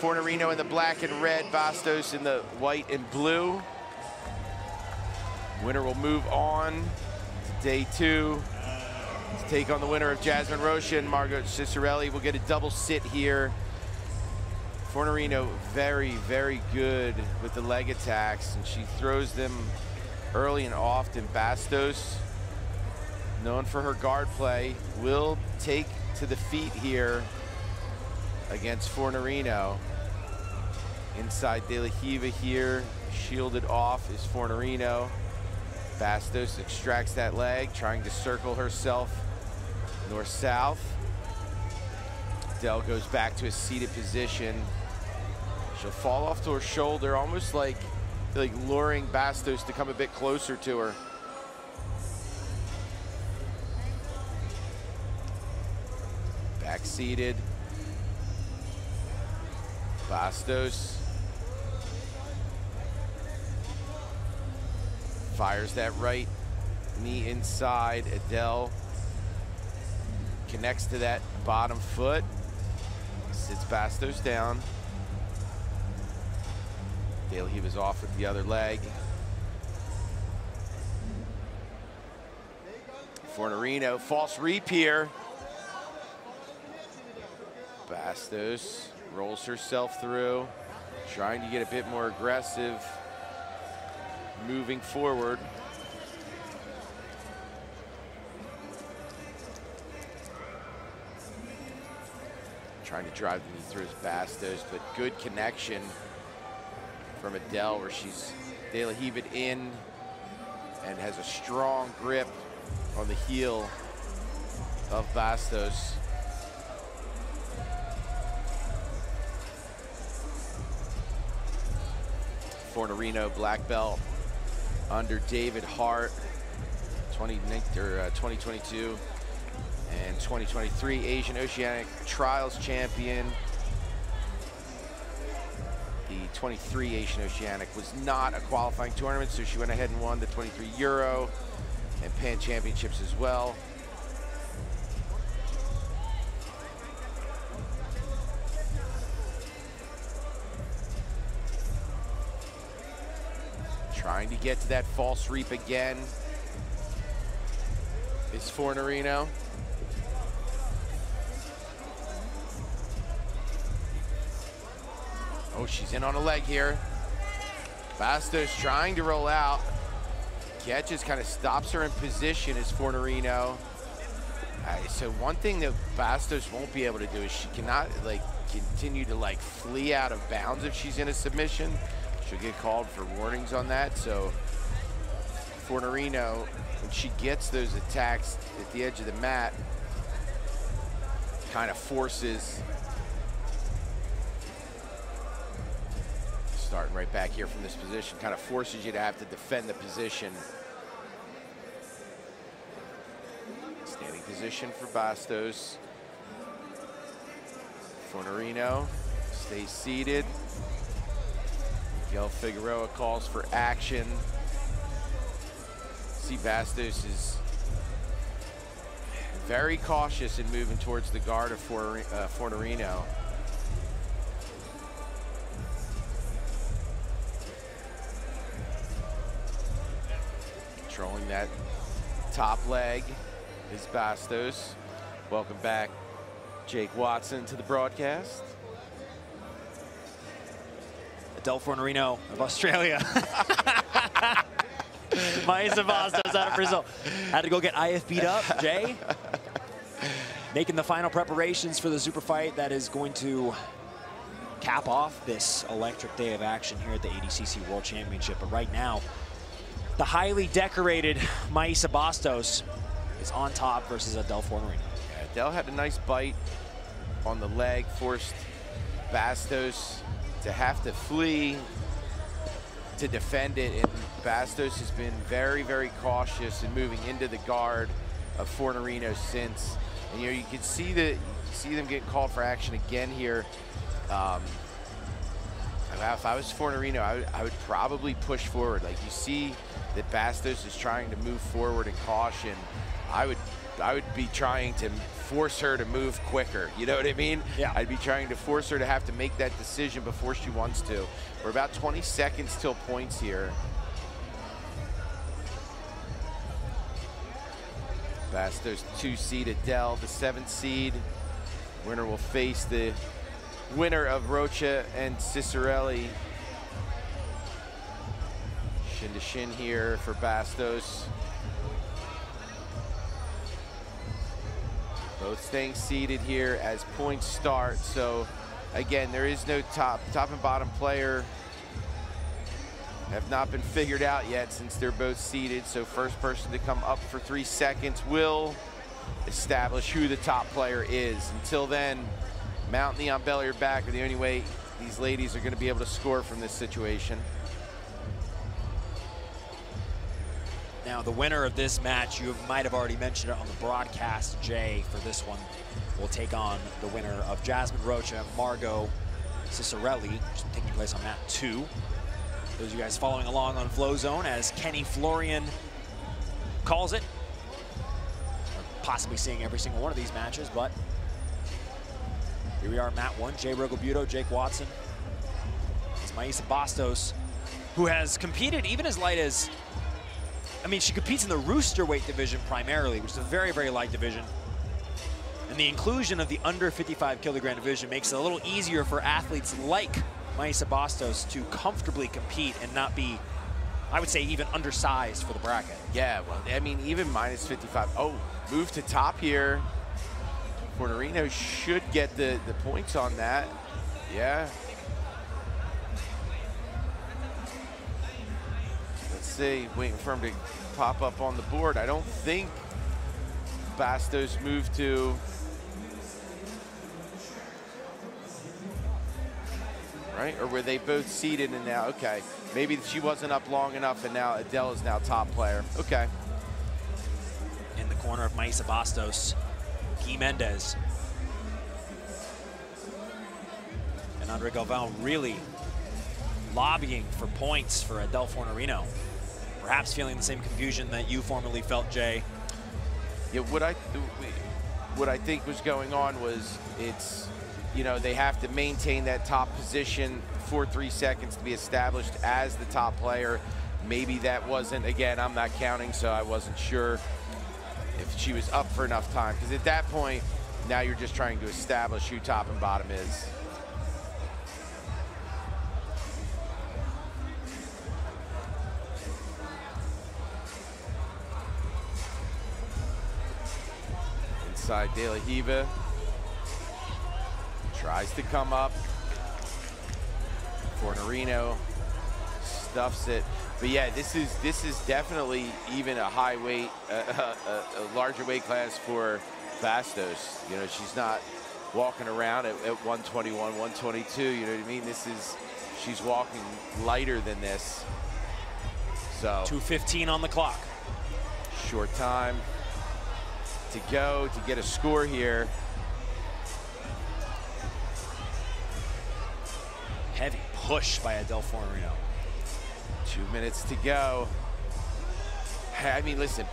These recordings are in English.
Fornerino in the black and red, Bastos in the white and blue. Winner will move on to day 2 to take on the winner of Jasmine Rocha and Margot Ciccarelli. We'll get a double sit here. Fornerino very, very good with the leg attacks, and she throws them early and often. Bastos, known for her guard play, will take to the feet here against Fornerino. Inside De La Riva here, shielded off is Fornerino. Bastos extracts that leg, trying to circle herself north-south. Dell goes back to a seated position. She'll fall off to her shoulder, almost like luring Bastos to come a bit closer to her. Back seated. Bastos fires that right knee inside. Adele connects to that bottom foot, sits Bastos down. De La Riva's off with the other leg. Fornerino, false reap here. Bastos rolls herself through, trying to get a bit more aggressive, moving forward. Trying to drive the knee through his Bastos, but good connection from Adele, where she's De La Riva in and has a strong grip on the heel of Bastos. Fornerino, black belt under David Hart, 2022 and 2023 Asian Oceanic Trials champion. The 23 Asian Oceanic was not a qualifying tournament, so she went ahead and won the 23 Euro and Pan Championships as well. Trying to get to that false reap again is Fornerino. Oh, she's in on a leg here. Bastos trying to roll out. Catches, kind of stops her in position as Fornerino. So one thing that Bastos won't be able to do is she cannot continue to flee out of bounds if she's in a submission. She'll get called for warnings on that. So Fornerino, when she gets those attacks at the edge of the mat, kind of forces, starting right back here from this position, kind of forces you to have to defend the position. Standing position for Bastos. Fornerino stays seated. Miguel Figueroa calls for action. See, Bastos is very cautious in moving towards the guard of Fornerino. Controlling that top leg is Bastos. Welcome back, Jake Watson, to the broadcast. Adele Fornerino of Australia. Maisa Bastos out of Brazil. Had to go get IFB'd up, Jay. Making the final preparations for the super fight that is going to cap off this electric day of action here at the ADCC World Championship. But right now, the highly decorated Maisa Bastos is on top versus Adele Fornerino. Yeah, Adele had a nice bite on the leg, forced Bastos to have to flee to defend it, and Bastos has been very, very cautious in moving into the guard of Fornerino since. And you can see them getting called for action again here. If I was Fornerino, I would probably push forward. You see that Bastos is trying to move forward in caution. I would would be trying to force her to move quicker. You know what I mean? Yeah. I'd be trying to force her to have to make that decision before she wants to. We're about 20 seconds till points here. Bastos 2-seed Adele, the 7th seed. Winner will face the winner of Rocha and Ciccarelli. Shin to shin here for Bastos. Both staying seated here as points start. So again, there is no top and bottom player. Have not been figured out yet since they're both seated. So first person to come up for 3 seconds will establish who the top player is. Until then, Mount and the on belly or back are the only way these ladies are going to be able to score from this situation. Now, the winner of this match, you might have already mentioned it on the broadcast, Jay, for this one, will take on the winner of Jasmine Rocha, Margot Ciccarelli, which is taking place on mat 2. Those of you guys following along on Flow Zone, as Kenny Florian calls it, possibly seeing every single one of these matches, but here we are, mat 1. Jay Rogobuto, Jake Watson. It's Mayssa Bastos, who has competed even as light as, I mean, she competes in the rooster weight division primarily, which is a very, very light division. And the inclusion of the under 55 kilogram division makes it a little easier for athletes like Mayssa Bastos to comfortably compete and not be, I would say, even undersized for the bracket. Yeah, well, I mean, even minus 55. Oh, move to top here. Fornerino should get the points on that. Yeah. Let's see, waiting for him to pop up on the board. I don't think Bastos moved to. Right, or were they both seated and now, okay. Maybe she wasn't up long enough and now Adele is now top player. Okay. In the corner of Mayssa Bastos, Guy Mendez. And Andre Galvão really lobbying for points for Adele Fornerino. Perhaps feeling the same confusion that you formerly felt, Jay. Yeah, what I think was going on was it's, you know, they have to maintain that top position for 3 seconds to be established as the top player. Maybe that wasn't, again, I'm not counting, so I wasn't sure if she was up for enough time. Because at that point, now you're just trying to establish who top and bottom is. Inside De La Riva. Tries to come up. Fornerino stuffs it. But yeah, this is definitely even a high weight, a larger weight class for Bastos. You know, she's not walking around at 121, 122. You know what I mean? She's walking lighter than this. So 2:15 on the clock. Short time to go to get a score here. Heavy push by Adele Fornerino. 2 minutes to go. I mean, listen,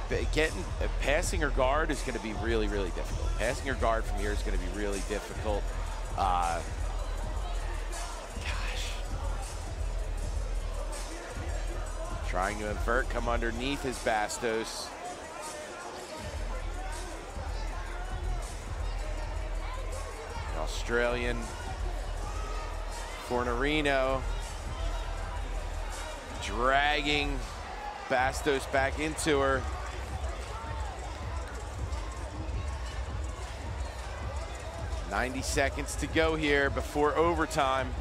passing her guard is going to be really, really difficult. Passing her guard from here is going to be really difficult. Gosh. Trying to invert, come underneath his Bastos. An Australian. Fornerino dragging Bastos back into her. "90 seconds to go here before overtime.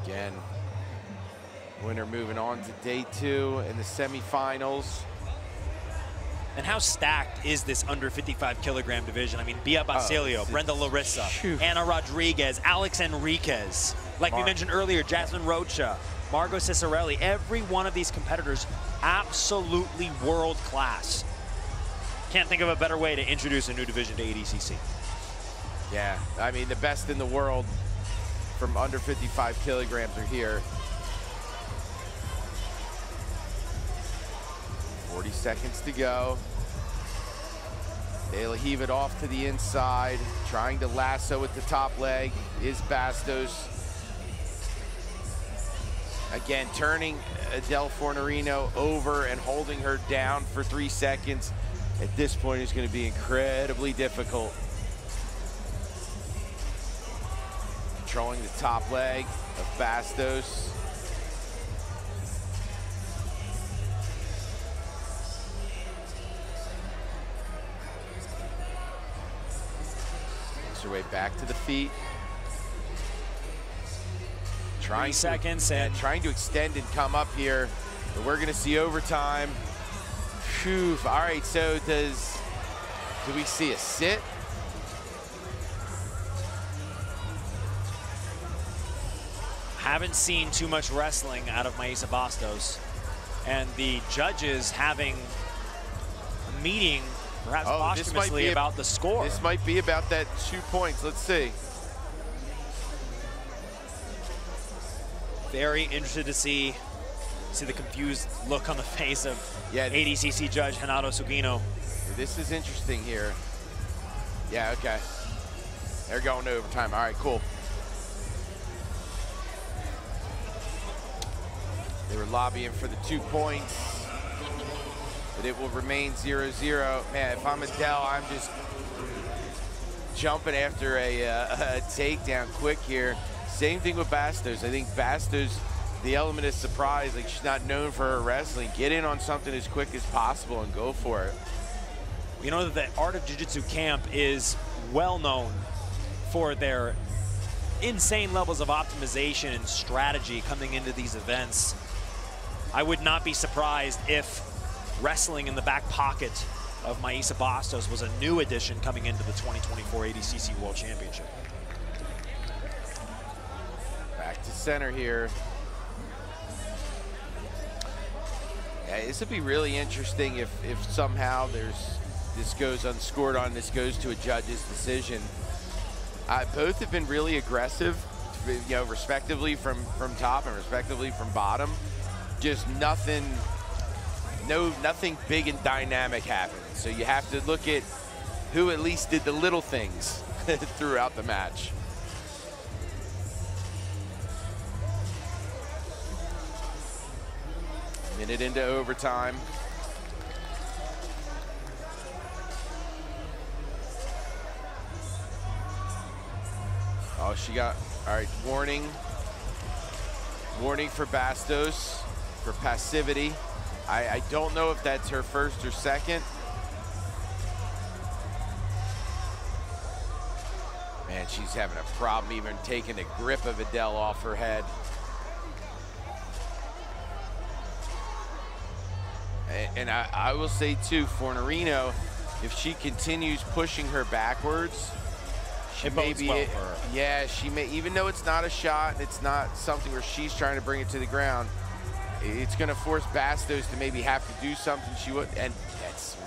Again, winner moving on to day 2 in the semifinals. And how stacked is this under 55 kilogram division? I mean, Bia Basilio, Brenda Larissa, Anna Rodriguez, Alex Enriquez. Like we mentioned earlier, Jasmine Rocha, Margot Ciccarelli. Every one of these competitors, absolutely world class. Can't think of a better way to introduce a new division to ADCC. Yeah, I mean, the best in the world from under 55 kilograms are here. 40 seconds to go. They'll heave it off to the inside, trying to lasso with the top leg is Bastos. Again, turning Adele Fornerino over and holding her down for 3 seconds at this point is going to be incredibly difficult. Controlling the top leg of Bastos. Makes her way back to the feet. Trying 3 seconds and trying to extend and come up here, but we're going to see overtime. Phew. All right, so do we see a sit? Haven't seen too much wrestling out of Mayssa Bastos, and the judges having a meeting, perhaps posthumously, about the score. This might be about that 2 points. Let's see. Very interested to see the confused look on the face of ADCC judge Renato Sugino. This is interesting here. Yeah, okay. They're going to overtime. All right, cool. They were lobbying for the 2 points, but it will remain 0-0. Man, if I'm Adele, I'm just jumping after a takedown quick here. Same thing with Bastos. I think Bastos, the element of surprise, like she's not known for her wrestling. Get in on something as quick as possible and go for it. You know that the Art of Jiu-Jitsu camp is well known for their insane levels of optimization and strategy coming into these events. I would not be surprised if wrestling in the back pocket of Mayssa Bastos was a new addition coming into the 2024 ADCC World Championship. Back to center here. Yeah, this would be really interesting if somehow this goes unscored on, this goes to a judge's decision. Both have been really aggressive, you know, respectively from top and respectively from bottom. Just nothing big and dynamic happened. So you have to look at who at least did the little things throughout the match. Minute into overtime. Oh, she got, all right, warning. Warning for Bastos for passivity. I don't know if that's her first or second. Man, she's having a problem even taking the grip of Adele off her head. And I will say too, Fornerino, if she continues pushing her backwards, she may be, well for her. Yeah, she may, even though it's not a shot, it's not something where she's trying to bring it to the ground, it's gonna force Bastos to maybe have to do something she would, and that's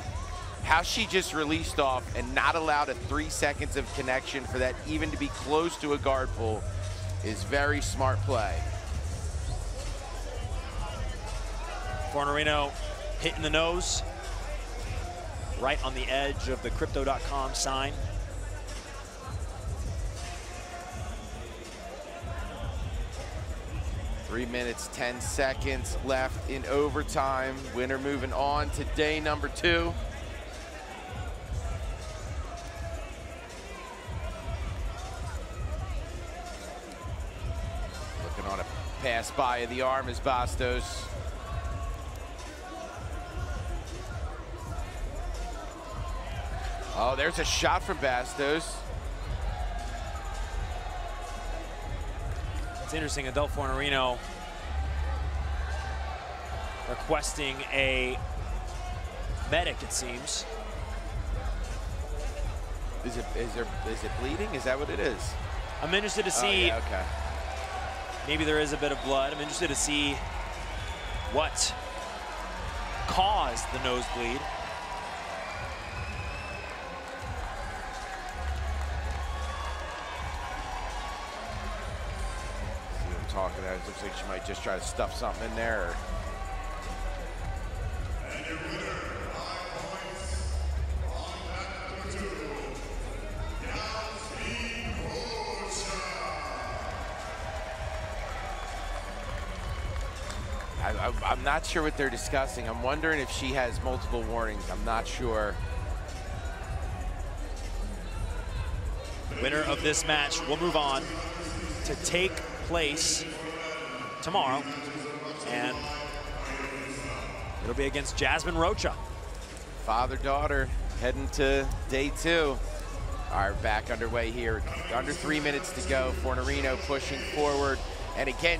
how she just released off and not allowed a 3 seconds of connection for that even to be close to a guard pull is very smart play. Fornerino hitting the nose, right on the edge of the Crypto.com sign. Three minutes, 10 seconds left in overtime. Winner moving on to day number 2. Looking on a pass by of the arm is Bastos. Oh, there's a shot from Bastos. It's interesting, Adele Fornerino requesting a medic, it seems. Is it bleeding? Is that what it is? I'm interested to see. Oh, yeah, okay. Maybe there is a bit of blood. I'm interested to see what caused the nosebleed. It looks like she might just try to stuff something in there. Or... I'm not sure what they're discussing. I'm wondering if she has multiple warnings. I'm not sure. Winner of this match will move on to take place tomorrow, and it'll be against Jasmine Rocha. Father-daughter heading to day 2. All right, back underway here. Under 3 minutes to go. Fornerino pushing forward, and again,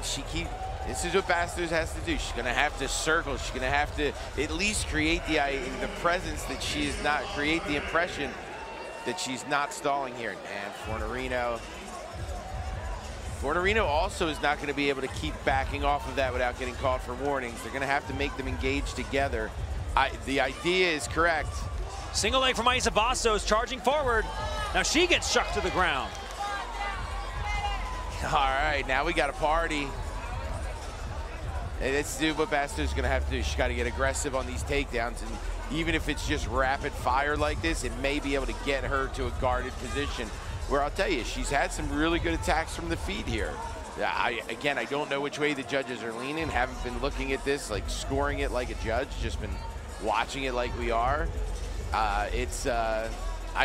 this is what Bastos has to do. She's going to have to circle. She's going to have to at least create the presence that she is not, create the impression that she's not stalling here. And Fornerino also is not going to be able to keep backing off of that without getting called for warnings. They're going to have to make them engage together. The idea is correct. Single leg from Isa Bastos charging forward. Now she gets chucked to the ground. All right, now we got a party. Let's do what Bastos is going to have to do. She's got to get aggressive on these takedowns, and even if it's just rapid fire like this, it may be able to get her to a guarded position. Where I'll tell you, she's had some really good attacks from the feet here. Again, I don't know which way the judges are leaning. Haven't been looking at this, like scoring it like a judge. Just been watching it like we are. I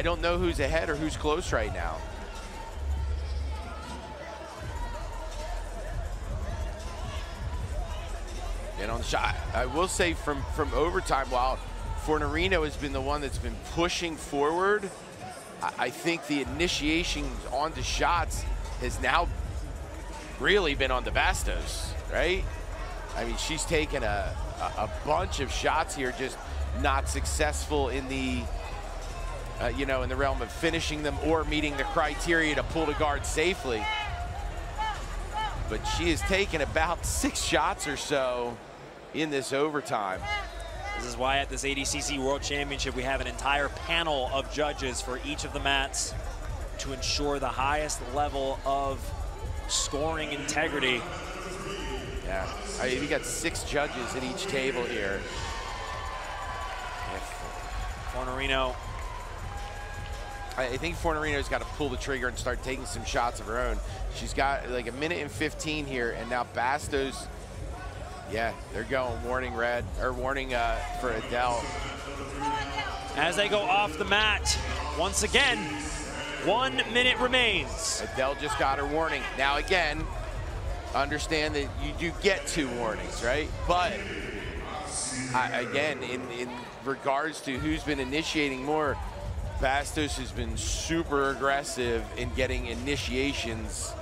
don't know who's ahead or who's close right now. And on the shot, I will say from overtime, while Fornerino has been the one that's been pushing forward, I think the initiation onto shots has now really been on the Bastos, right? I mean, she's taken a bunch of shots here, just not successful in the, in the realm of finishing them or meeting the criteria to pull the guard safely. But she has taken about 6 shots or so in this overtime. This is why at this ADCC World Championship we have an entire panel of judges for each of the mats to ensure the highest level of scoring integrity. Yeah, we got 6 judges at each table here. Fornerino. I think Fornerino's got to pull the trigger and start taking some shots of her own. She's got like 1:15 here, and now Bastos, yeah, they're going warning red, or warning for Adele. As they go off the mat, once again, 1 minute remains. Adele just got her warning. Now again, understand that you do get 2 warnings, right? But again, in regards to who's been initiating more, Bastos has been super aggressive in getting initiations,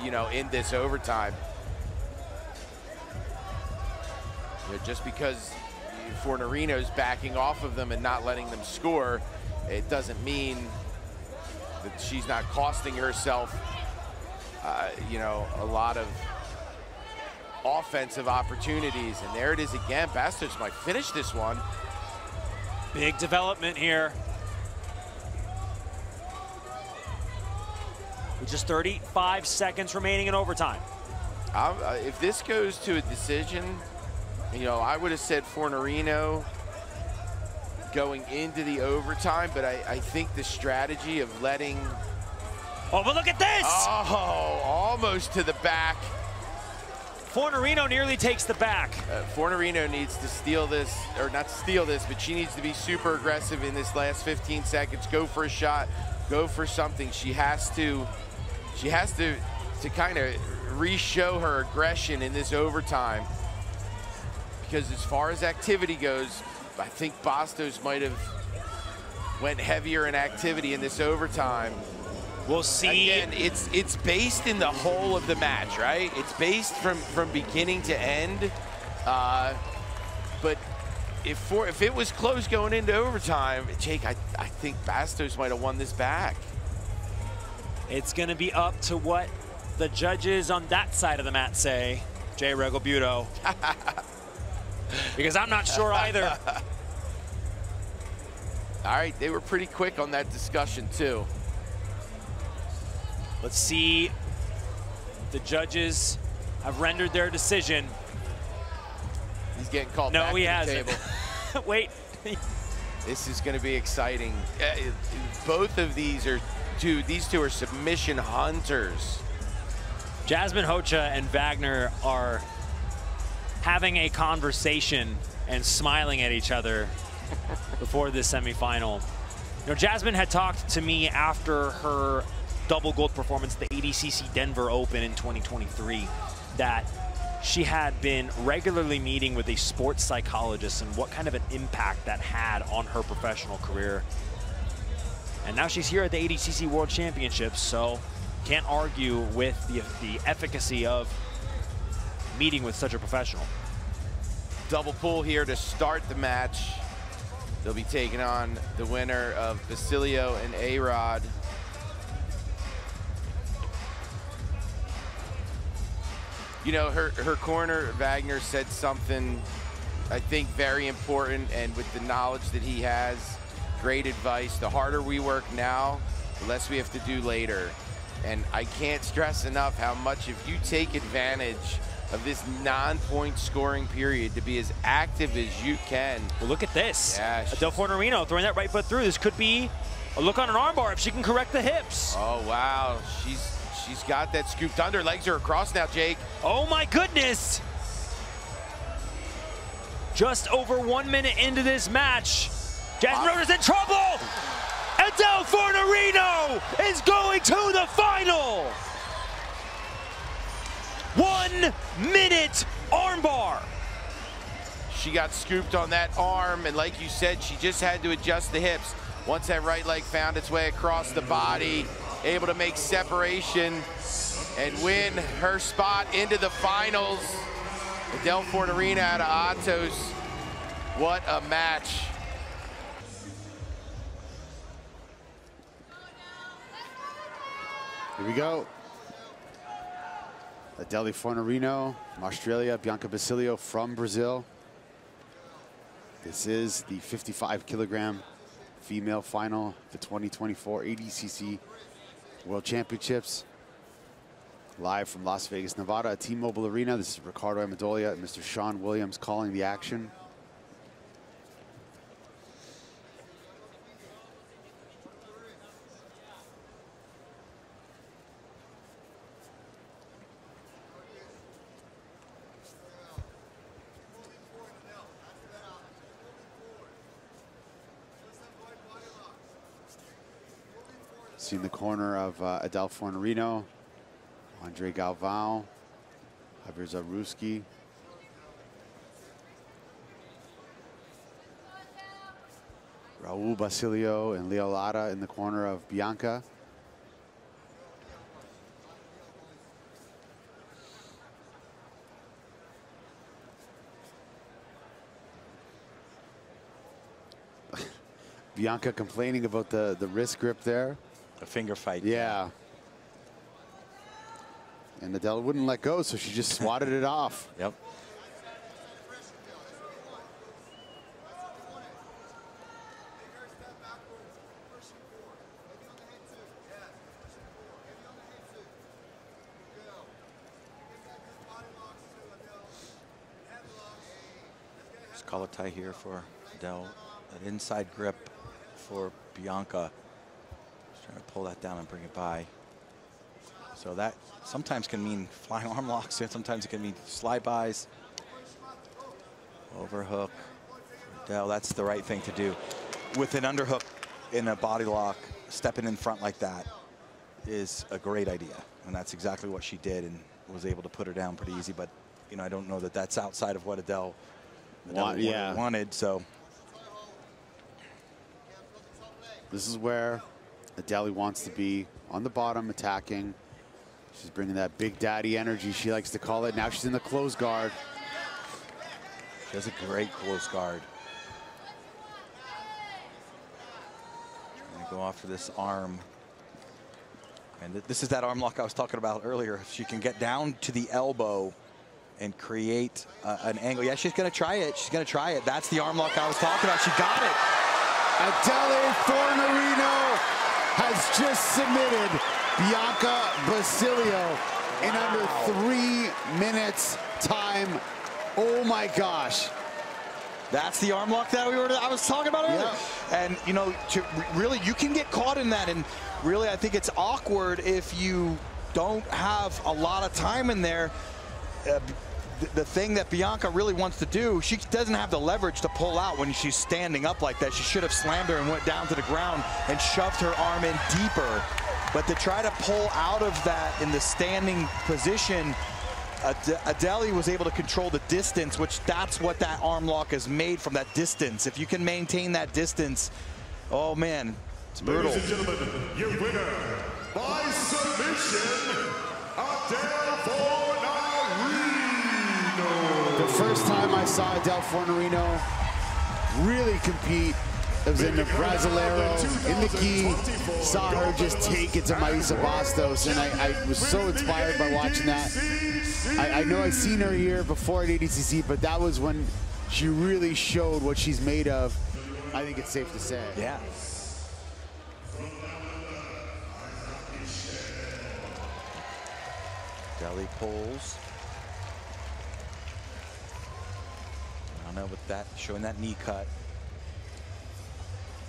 in this overtime. Just because Fornerino's backing off of them and not letting them score, it doesn't mean that she's not costing herself, a lot of offensive opportunities. And there it is again. Bastos might finish this one. Big development here. With just 35 seconds remaining in overtime. If this goes to a decision, I would have said Fornerino going into the overtime, but I think the strategy of letting... Oh, but look at this! Oh, almost to the back. Fornerino nearly takes the back. Fornerino needs to steal this, or not steal this, but she needs to be super aggressive in this last 15 seconds. Go for a shot, go for something. She has to kind of re-show her aggression in this overtime. Because as far as activity goes, I think Bastos might have went heavier in activity in this overtime. We'll see. Again, it's based in the whole of the match, right? It's based from beginning to end. But if it was close going into overtime, Jake, I think Bastos might have won this back. It's going to be up to what the judges on that side of the mat say, Jay Regalbuto. Because I'm not sure either. All right, they were pretty quick on that discussion too. Let's see the judges. have rendered their decision. He's getting called No, back he to the hasn't. table. Wait. This is going to be exciting. Both of these two are submission hunters. Jasmine Hocha and Wagner are having a conversation and smiling at each other before this semifinal. You know, Jasmine had talked to me after her double gold performance at the ADCC Denver Open in 2023 that she had been regularly meeting with a sports psychologist and what kind of an impact that had on her professional career. And now she's here at the ADCC World Championships, so can't argue with the efficacy of meeting with such a professional. Double pull here to start the match. They'll be taking on the winner of Basilio and A-Rod. You know, her corner, Wagner, said something, I think, very important, and with the knowledge that he has, great advice. The harder we work now, the less we have to do later. And I can't stress enough how much if you take advantage of this non-point scoring period to be as active as you can. Well, look at this. Yeah, Adele Fornerino throwing that right foot through. This could be a look on an armbar if she can correct the hips. Oh, wow. She's got that scooped under. Legs are across now, Jake. Oh, my goodness. Just over 1 minute into this match. Jasmine Rocha's in trouble. Adele Fornerino is going to the final. 1 minute armbar. She got scooped on that arm, and like you said, she just had to adjust the hips. Once that right leg found its way across the body, able to make separation and win her spot into the finals. Adele Fornerino out of Atos. What a match. Here we go. Adele Fornerino from Australia, Bianca Basilio from Brazil. This is the 55-kilogram female final, the 2024 ADCC World Championships. Live from Las Vegas, Nevada at T-Mobile Arena. This is Ricardo Amendolia and Mr. Sean Williams calling the action. See in the corner of Adele Fornerino, Andre Galvão, Javier Zaruski. Raul Basilio and Leo Lara in the corner of Bianca. Bianca complaining about the wrist grip there. A finger fight. Yeah. And Adele wouldn't let go, so she just swatted it off. Yep. Just call a tie here for Adele. That inside grip for Bianca. Trying to pull that down and bring it by. So that sometimes can mean flying arm locks, and sometimes it can mean slide bys. Overhook. Adele, that's the right thing to do. With an underhook in a body lock, stepping in front like that is a great idea. And that's exactly what she did and was able to put her down pretty easy. But, you know, I don't know that that's outside of what Adele wanted, so. This is where Adele wants to be, on the bottom, attacking. She's bringing that big daddy energy, she likes to call it. Now she's in the close guard. She has a great close guard. Trying to go after this arm. And this is that arm lock I was talking about earlier. If she can get down to the elbow and create an angle. Yeah, she's going to try it. She's going to try it. That's the arm lock I was talking about. She got it. Adele Fornerino has just submitted Bianca Basilio. in under 3 minutes time. Oh my gosh. That's the arm lock that I was talking about earlier. Yeah. And you know, really, you can get caught in that. And really, I think it's awkward if you don't have a lot of time in there. The thing that Bianca really wants to do, she doesn't have the leverage to pull out when she's standing up like that. She should have slammed her and went down to the ground and shoved her arm in deeper. But to try to pull out of that in the standing position, Adeli was able to control the distance, which that's what that arm lock is made from, that distance. If you can maintain that distance, oh man, it's brutal. Ladies and gentlemen, your winner by submission, Adel Fornarino. The first time I saw Adel Fornarino really compete, it was in the Brasileiro, in the gi. Saw her just take it to Maisa Bastos, and I was so inspired by watching that. I know I've seen her here before at ADCC, but that was when she really showed what she's made of. I think it's safe to say. Yeah. Adeli pulls. I don't know, with that, showing that knee cut.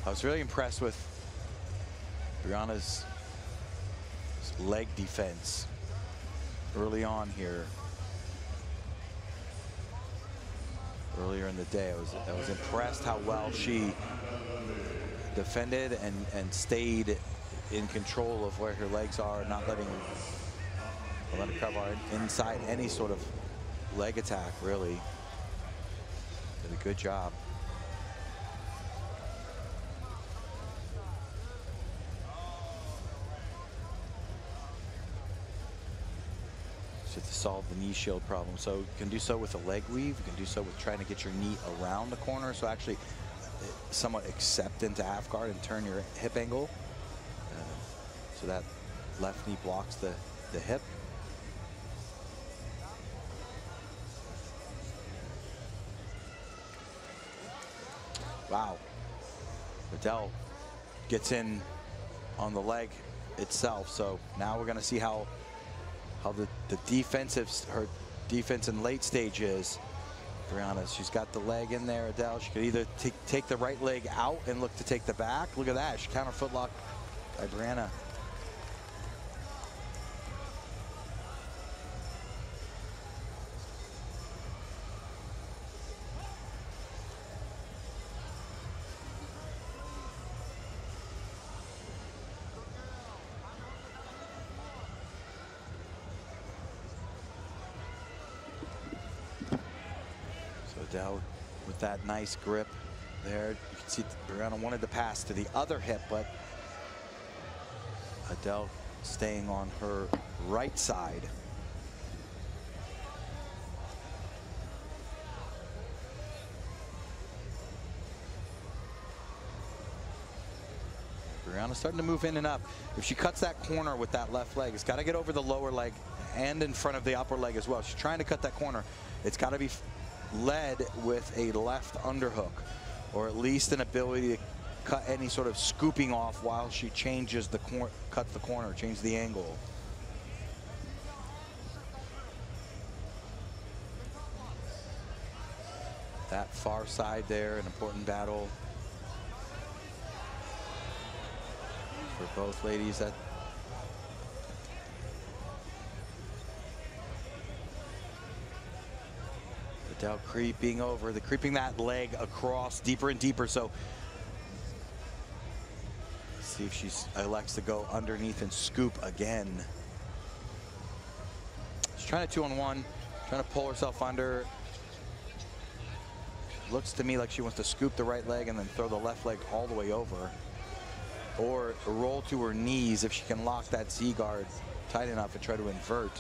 I was really impressed with Brianna's leg defense early on here. Earlier in the day, I was impressed how well she defended and stayed in control of where her legs are, not letting cover inside any sort of leg attack, really. Did a good job. To solve the knee shield problem. So you can do so with a leg weave. You can do so with trying to get your knee around the corner. So actually somewhat accept into half guard and turn your hip angle. So that left knee blocks the hip. Wow. Adel gets in on the leg itself. So now we're going to see how the defensive, her defense in late stage is. Brianna, she's got the leg in there, Adel. She could either take the right leg out and look to take the back. Look at that, she counter footlock by Brianna. Adel with that nice grip there. You can see Brianna wanted to pass to the other hip, but Adel staying on her right side. Brianna starting to move in and up. If she cuts that corner with that left leg, it's got to get over the lower leg and in front of the upper leg as well. She's trying to cut that corner. It's got to be led with a left underhook, or at least an ability to cut any sort of scooping off while she changes the cuts the corner, change the angle. That far side there, an important battle for both ladies. That Adel creeping over, creeping that leg across deeper and deeper. So see if she elects to go underneath and scoop again. She's trying to 2-on-1, trying to pull herself under. Looks to me like she wants to scoop the right leg and then throw the left leg all the way over, or roll to her knees if she can lock that Z guard tight enough and try to invert.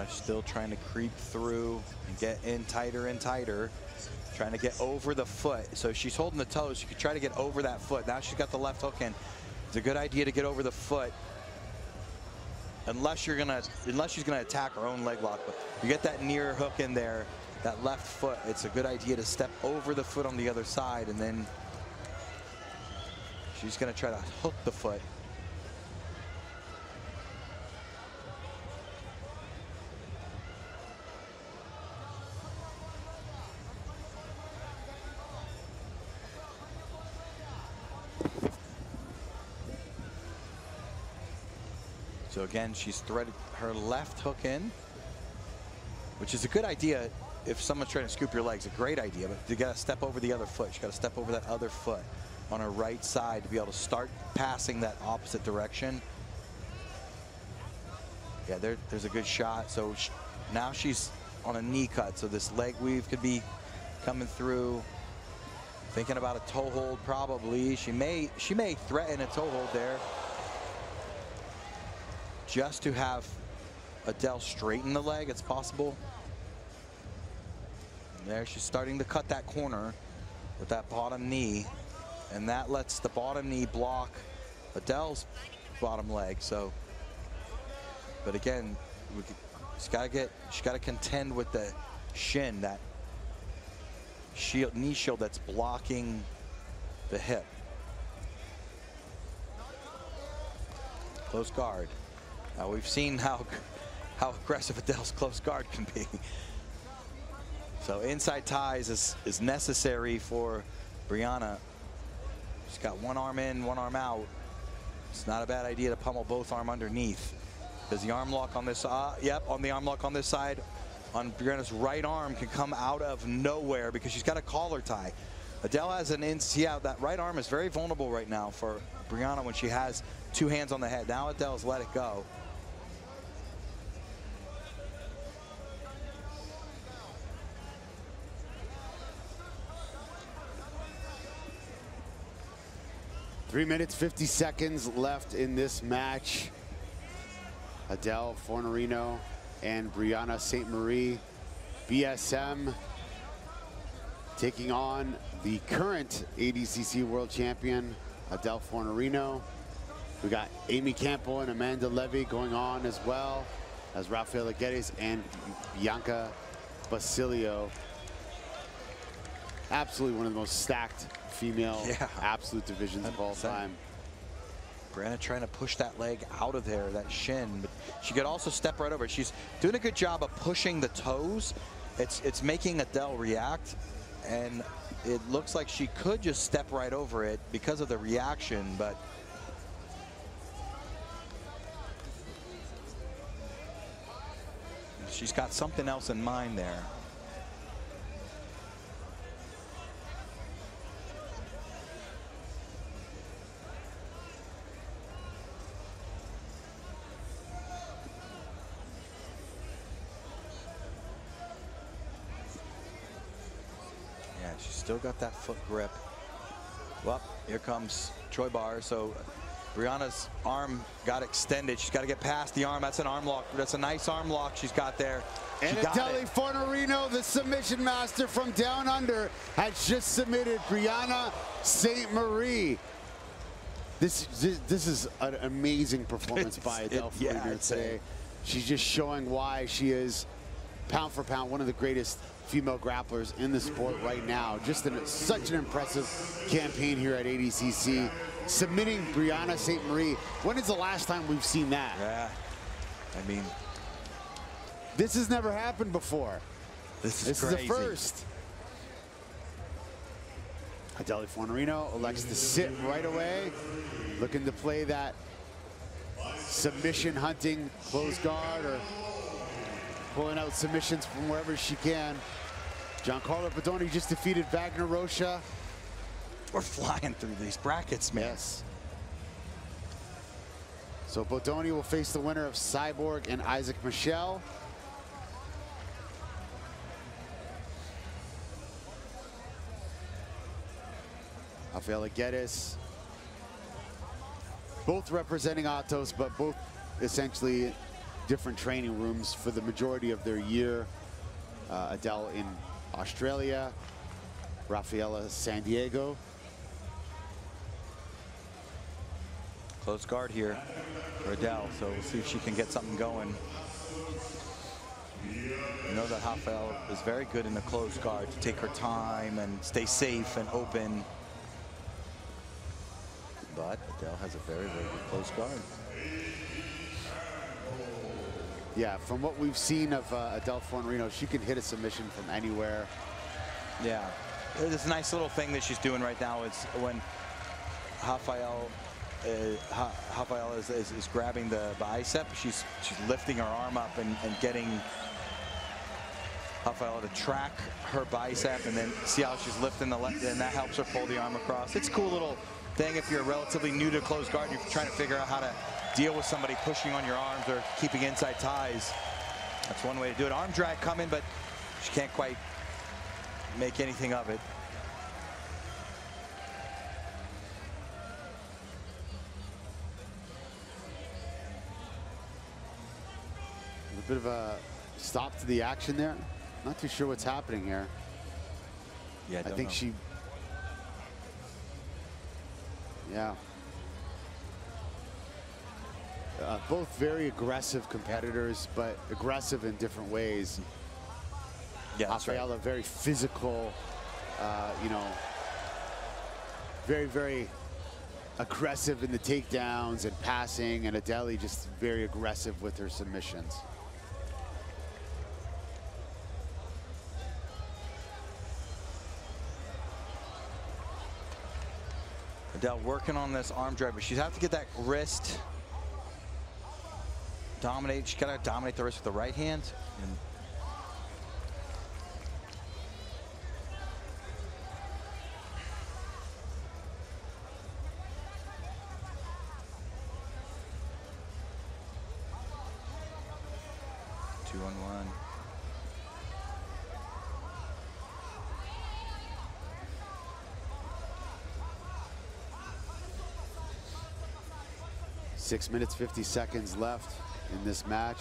Brianna still trying to creep through and get in tighter and tighter, trying to get over the foot. So she's holding the toes. She could try to get over that foot. Now she's got the left hook in. It's a good idea to get over the foot, unless she's gonna attack her own leg lock. But you get that near hook in there, that left foot. It's a good idea to step over the foot on the other side, and then she's gonna try to hook the foot. So again, she's threaded her left hook in, which is a good idea if someone's trying to scoop your legs. A great idea, but you got to step over the other foot. You got to step over that other foot on her right side to be able to start passing that opposite direction. Yeah, there's a good shot. So now she's on a knee cut, so this leg weave could be coming through. Thinking about a toe hold, probably. She may threaten a toe hold there, just to have Adele straighten the leg. It's possible. And there she's starting to cut that corner with that bottom knee, and that lets the bottom knee block Adele's bottom leg. So, but again, she's got to contend with the shin, that knee shield that's blocking the hip. Close guard. Now we've seen how aggressive Adele's close guard can be. So inside ties is necessary for Brianna. She's got one arm in, one arm out. It's not a bad idea to pummel both arm underneath. Does the arm lock on this? Yep, on the arm lock on this side, on Brianna's right arm, can come out of nowhere because she's got a collar tie. Adele has an that right arm is very vulnerable right now for Brianna when she has two hands on the head. Now Adele's let it go. Three minutes, 50 seconds left in this match. Adele Fornerino and Brianna St. Marie, BSM, taking on the current ADCC World Champion, Adele Fornerino. We got Amy Campbell and Amanda Levy going on as well as Rafaela Guedes and Bianca Basilio. Absolutely one of the most stacked female absolute divisions of all time. Brianna trying to push that leg out of there, that shin, but she could also step right over it. She's doing a good job of pushing the toes. It's making Adele react, and it looks like she could just step right over it because of the reaction, but she's got something else in mind there. She's still got that foot grip. Well, here comes Troy Bar. So Brianna's arm got extended. She's got to get past the arm. That's an arm lock. That's a nice arm lock she's got there. And Adele Fornerino, the submission master from down under, has just submitted Brianna St. Marie. This is an amazing performance by Adele Fornerino today. She's just showing why she is, pound for pound, one of the greatest female grapplers in the sport right now. Just such an impressive campaign here at ADCC. Submitting Brianna St. Marie. When is the last time we've seen that? Yeah, I mean, this has never happened before. This is the first. Adele Fornerino elects to sit right away, looking to play that submission hunting close guard, or pulling out submissions from wherever she can. Giancarlo Bodoni just defeated Wagner Rocha. We're flying through these brackets, man. Yes. So Bodoni will face the winner of Cyborg and Isaac Michel. Rafaela Guedes. Both representing Atos, but both essentially different training rooms for the majority of their year. Adele in Australia, Rafaela San Diego. Close guard here for Adele, so we'll see if she can get something going. You know that Rafael is very good in the close guard to take her time and stay safe and open. But Adele has a very, very good close guard. Yeah, from what we've seen of Adele Fornerino, she can hit a submission from anywhere. Yeah, this nice little thing that she's doing right now is when Rafael is grabbing the bicep, she's lifting her arm up and getting Rafaela to track her bicep, and then see how she's lifting the left, and that helps her pull the arm across. It's a cool little thing if you're relatively new to close guard and you're trying to figure out how to deal with somebody pushing on your arms or keeping inside ties. That's one way to do it. Arm drag coming, but she can't quite make anything of it. A bit of a stop to the action there. Not too sure what's happening here. Yeah, I think she. Yeah. Both very aggressive competitors, but aggressive in different ways. Yeah, that's Rafaela, right. very physical, you know, very, very aggressive in the takedowns and passing, and Adele just very aggressive with her submissions. Adele working on this arm drag, but she's have to get that wrist dominate. She's got to dominate the wrist with the right hand. And two on one. Six minutes, 50 seconds left in this match.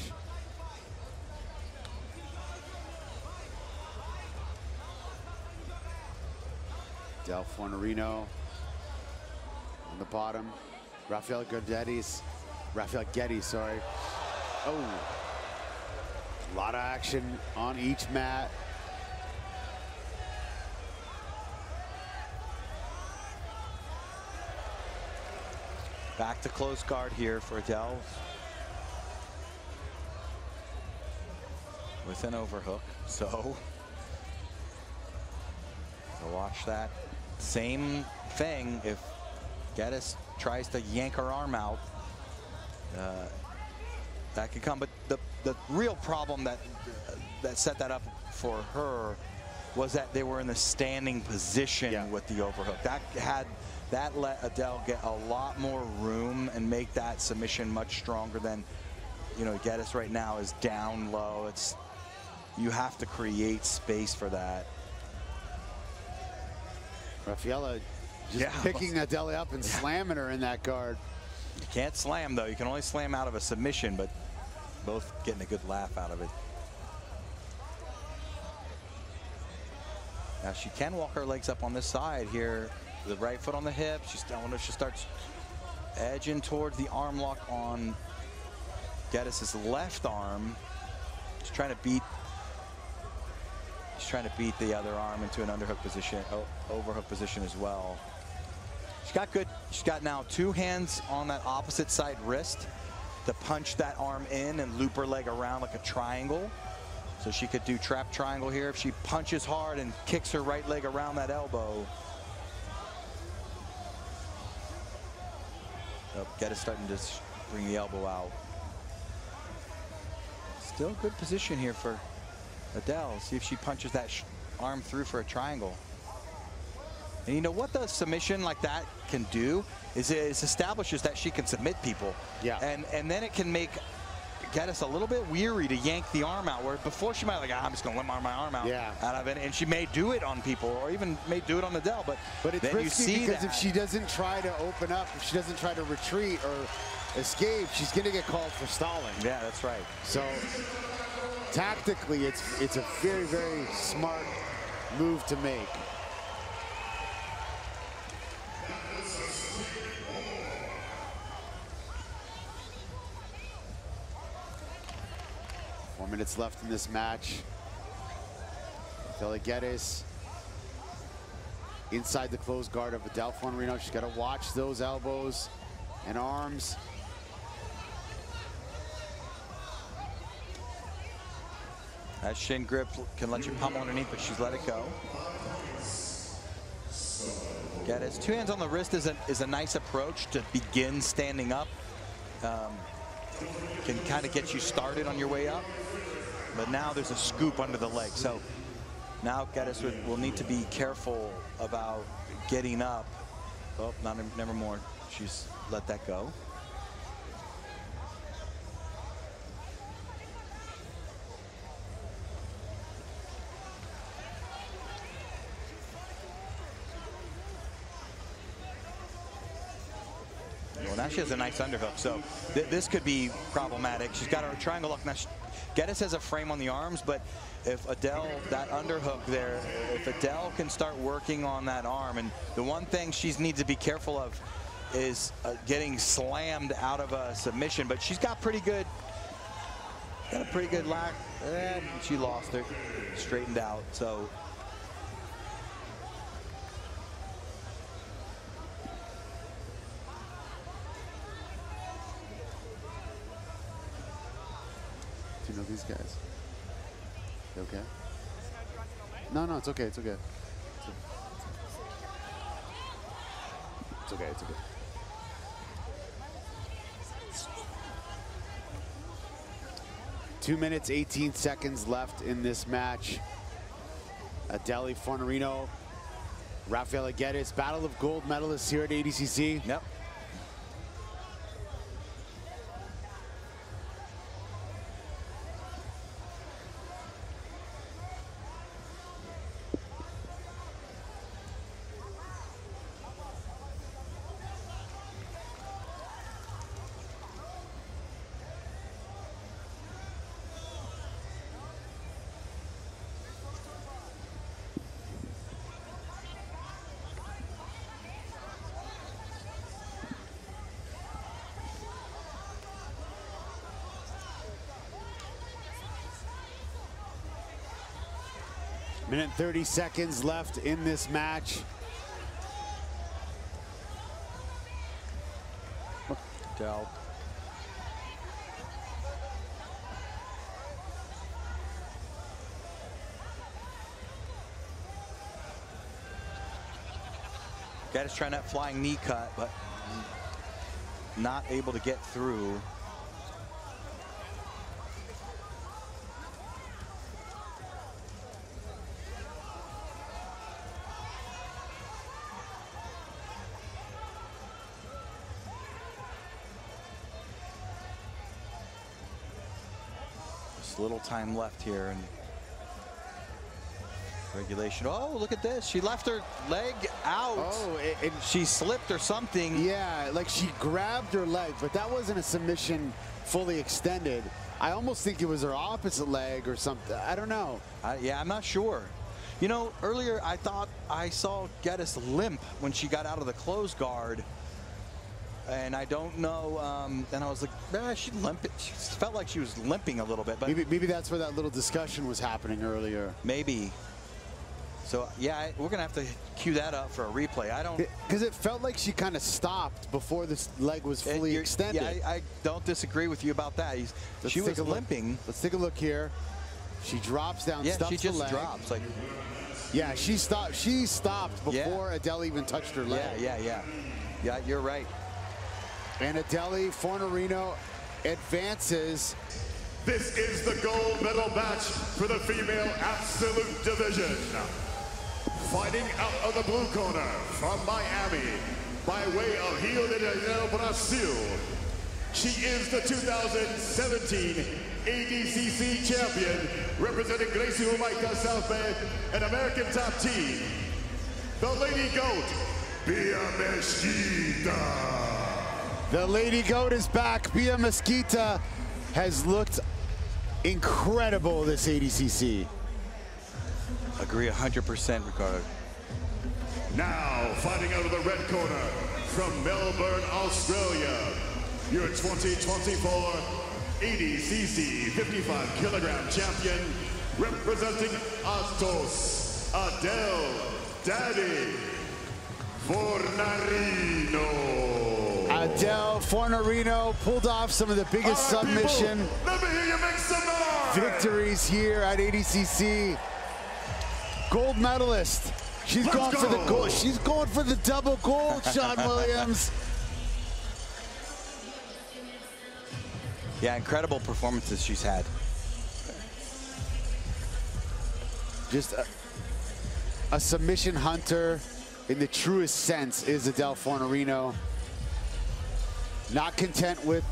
Adele Fornerino on the bottom. Rafael Geddes, sorry. Oh, a lot of action on each mat. Back to close guard here for Adele. With an overhook, so watch that same thing. If Geddes tries to yank her arm out, that could come. But the real problem that set that up for her was that they were in the standing position with the overhook. That let Adele get a lot more room and make that submission much stronger than, you know, Geddes right now is down low. You have to create space for that. Rafaela just picking Adele up and slamming her in that guard. You can't slam, though. You can only slam out of a submission, but both getting a good laugh out of it. Now she can walk her legs up on this side here. The right foot on the hip. I wonder if she starts edging towards the arm lock on Geddes' left arm. She's trying to beat the other arm into an underhook position, overhook position as well. She's got now two hands on that opposite side wrist to punch that arm in and loop her leg around like a triangle. So she could do trap triangle here if she punches hard and kicks her right leg around that elbow. Geddes starting to bring the elbow out. Still good position here for Adele. See if she punches that arm through for a triangle. And you know what the submission like that can do is it establishes that she can submit people. Yeah. And then it can make Geddes a little bit weary to yank the arm out, where before she might I'm just gonna let my arm out of it, and she may do it on people or even may do it on Adele, but it's then risky you see because that if she doesn't try to open up, if she doesn't try to retreat or escape, she's going to get called for stalling. Yeah, that's right. So tactically, it's a very, very smart move to make. Four minutes left in this match. Villegas inside the closed guard of Adele Fornerino. She's got to watch those elbows and arms. That shin grip can let you pummel underneath, but she's let it go. Geddes, 2 hands on the wrist is a nice approach to begin standing up. Can kind of get you started on your way up. But now there's a scoop under the leg. So now Geddes will need to be careful about getting up. Oh, never more. She's let that go. Well, now she has a nice underhook, so this could be problematic. She's got her triangle lock. Now, Geddes has a frame on the arms, but if Adele, that underhook there, if Adele can start working on that arm, and the one thing she needs to be careful of is getting slammed out of a submission, but she's got a pretty good lack, and she lost it, straightened out, so. Do you know these guys? You okay? No, it's okay. It's okay. It's okay. It's okay. Two minutes, 18 seconds left in this match. Adele Fornerino, Rafaela Geddes, battle of gold medalists here at ADCC. Yep. Minute 30 seconds left in this match. Adele. Geddes trying that flying knee cut, but not able to get through. Little time left here and regulation. Oh, look at this. She left her leg out. Oh, she slipped or something. Yeah, like she grabbed her leg, but that wasn't a submission fully extended. I almost think it was her opposite leg or something. I don't know. Yeah, I'm not sure. You know, earlier I thought I saw Geddes limp when she got out of the closed guard. And I don't know, and I was like, she limped. She felt like she was limping a little bit, but maybe that's where that little discussion was happening earlier. Maybe. So yeah, we're gonna have to cue that up for a replay. I don't, because it felt like she kind of stopped before this leg was fully extended. Yeah, I don't disagree with you about that. She was limping. Let's take a look here. She drops down. Yeah, stuffs she just the leg. drops. Like, yeah, she stopped. She stopped before Adele even touched her leg. Yeah, you're right. And Adele Fornerino advances. This is the gold medal match for the female absolute division. Fighting out of the blue corner from Miami, by way of Rio de Janeiro, Brazil. She is the 2017 ADCC champion, representing Gracie Humaita South Bay and American Top Team. The Lady Goat, Bia Mesquita. The Lady Goat is back. Bia Mesquita has looked incredible this ADCC. Agree 100%, Ricardo. Now, fighting out of the red corner, from Melbourne, Australia, your 2024 ADCC 55-kilogram champion, representing Astos, Adele Daddy Fornarino. Adele Fornarino pulled off some of the biggest submission let me hear you make some noise. victories here at ADCC. Gold medalist. She's going for the gold. She's going for the double gold, Sean Williams. Yeah, incredible performances she's had. Just a submission hunter in the truest sense is Adele Fornarino. Not content with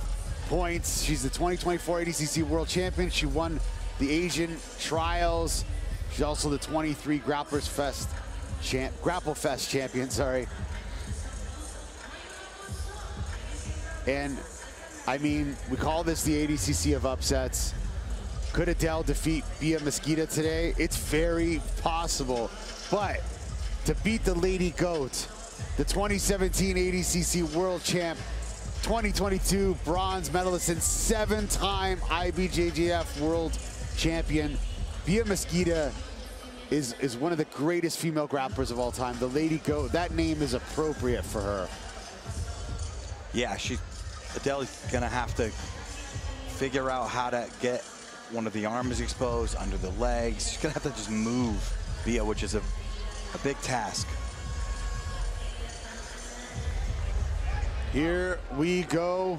points. She's the 2024 ADCC World Champion. She won the Asian Trials. She's also the 23 Grapplers Fest Grapple Fest champion, sorry. And I mean, we call this the ADCC of upsets. Could Adele defeat Bia Mesquita today? It's very possible. But to beat the Lady Goat, the 2017 ADCC World Champ, 2022 bronze medalist and 7-time IBJJF World Champion, Bia Mesquita is one of the greatest female grapplers of all time. The Lady Goat, that name is appropriate for her. Yeah, Adele's gonna have to figure out how to get one of the arms exposed, under the legs. She's gonna have to just move Bia, which is a big task. Here we go.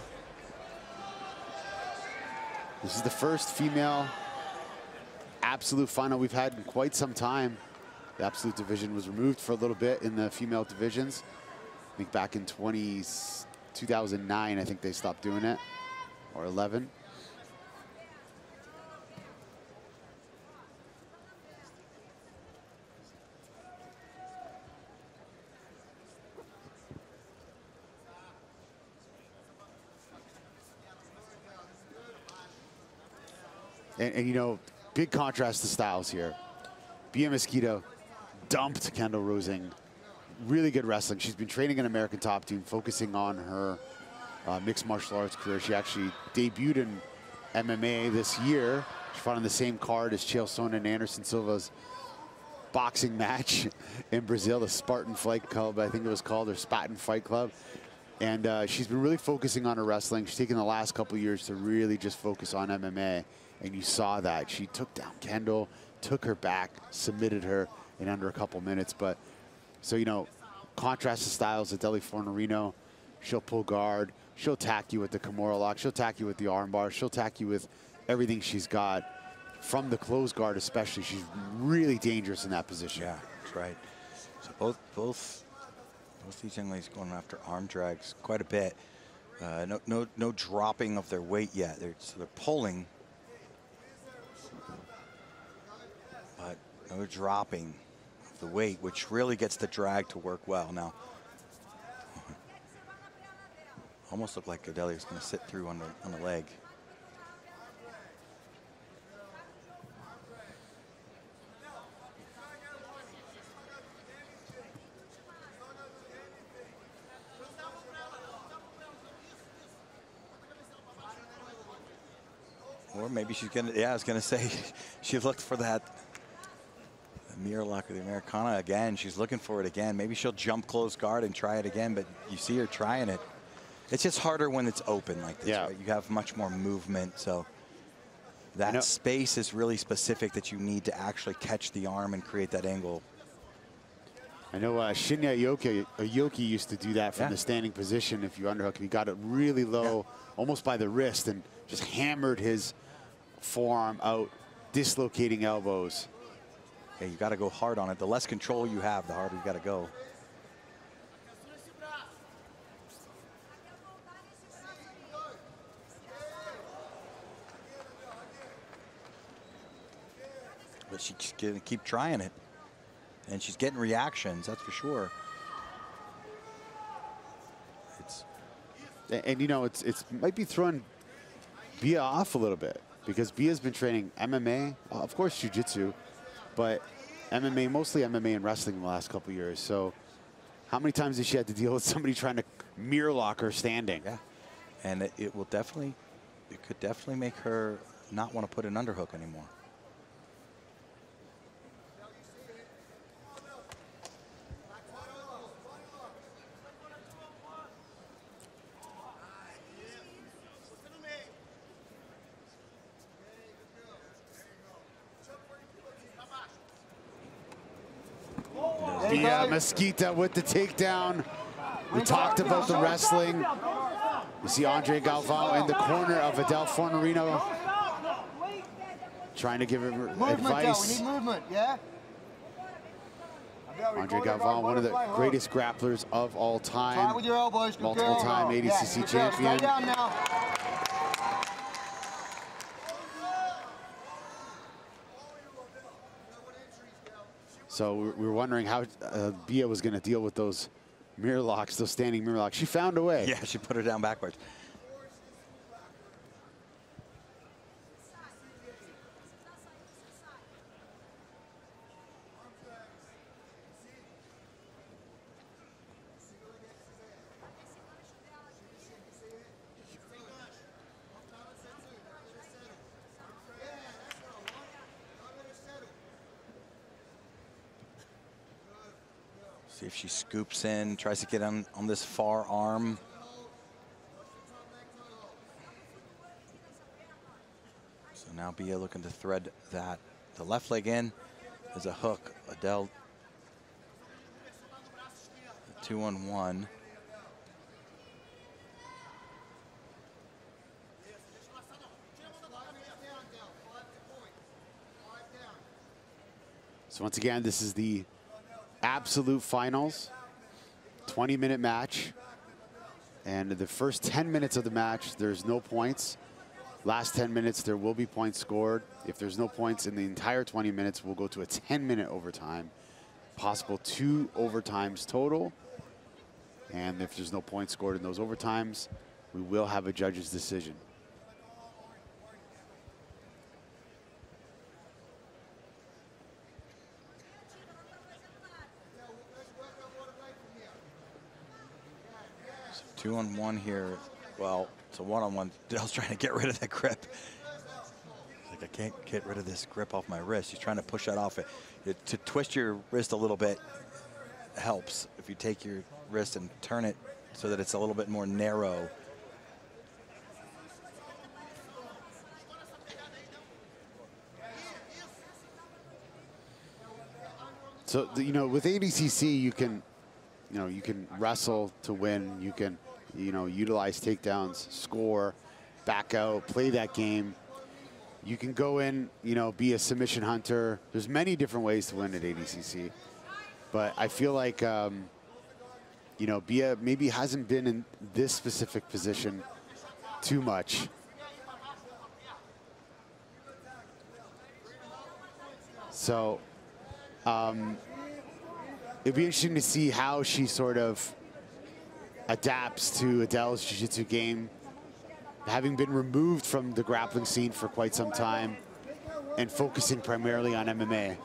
This is the first female absolute final we've had in quite some time. The absolute division was removed for a little bit in the female divisions. I think back in 2009, I think they stopped doing it, or 11. And you know, big contrast to styles here. Bia Mesquita dumped Kendall Rosing. Really good wrestling. She's been training in American Top Team, focusing on her mixed martial arts career. She actually debuted in MMA this year. She fought on the same card as Chael Sonnen and Anderson Silva's boxing match in Brazil, the Spartan Fight Club, I think it was called, or Spartan Fight Club. And she's been really focusing on her wrestling. She's taken the last couple of years to really just focus on MMA. And you saw that. She took down Kendall, took her back, submitted her in under a couple minutes. But, so, you know, contrast to styles, Adele Fornarino, she'll pull guard, she'll attack you with the Kimura lock, she'll attack you with the arm bar, she'll attack you with everything she's got. From the close guard especially, she's really dangerous in that position. Yeah, that's right. So both these young ladies going after arm drags quite a bit. No dropping of their weight yet. They're pulling, but no dropping of the weight, which really gets the drag to work well. Now, almost looked like Adele was going to sit through on the leg. Or maybe she's gonna, yeah, I was gonna say, she looked for that mirror lock of the Americana again. She's looking for it again. Maybe she'll jump close guard and try it again, but you see her trying it. It's just harder when it's open like this, yeah. Right? You have much more movement, so that space is really specific that you need to actually catch the arm and create that angle. I know Shinya Aoki used to do that from the standing position. If you underhook him, he got it really low, almost by the wrist, and just hammered his forearm out, dislocating elbows. Yeah, you got to go hard on it. The less control you have, the harder you got to go. But she's going to keep trying it. And she's getting reactions, that's for sure. And you know, it's might be throwing Bia off a little bit because Bia's been training MMA, of course jiu-jitsu, but MMA, mostly MMA and wrestling in the last couple years. So how many times has she had to deal with somebody trying to mirror lock her standing? Yeah, and it could definitely make her not want to put an underhook anymore. Bia Mesquita with the takedown. We talked about the wrestling. You see Andre Galvão in the corner of Adele Fornerino, trying to give her advice. We need movement, yeah? Andre Galvão, one of the greatest grapplers of all time. Try with your elbows. Multiple-time ADCC champion. Stay down now. So we were wondering how Bia was going to deal with those mirror locks, those standing mirror locks. She found a way. Yeah, she put her down backwards. See if she scoops in, tries to get on this far arm. So now Bia looking to thread that. The left leg in is a hook. Adele, 2-on-1. So once again, this is the absolute finals, 20-minute match. And the first 10 minutes of the match, there's no points. Last 10 minutes, there will be points scored. If there's no points in the entire 20 minutes, we'll go to a 10-minute overtime. Possible 2 overtimes total. And if there's no points scored in those overtimes, we will have a judge's decision. So 2-on-1 here. Well, it's a 1-on-1. Dell's trying to get rid of that grip. He's like, I can't get rid of this grip off my wrist. He's trying to push that off. To twist your wrist a little bit helps. If you take your wrist and turn it so that it's a little bit more narrow. So, you know, with ADCC, you can wrestle to win. You can, utilize takedowns, score, back out, play that game. You can go in, be a submission hunter. There's many different ways to win at ADCC. But I feel like, Bia maybe hasn't been in this specific position too much. So, it'd be interesting to see how she sort of adapts to Adele's jiu-jitsu game, having been removed from the grappling scene for quite some time and focusing primarily on MMA.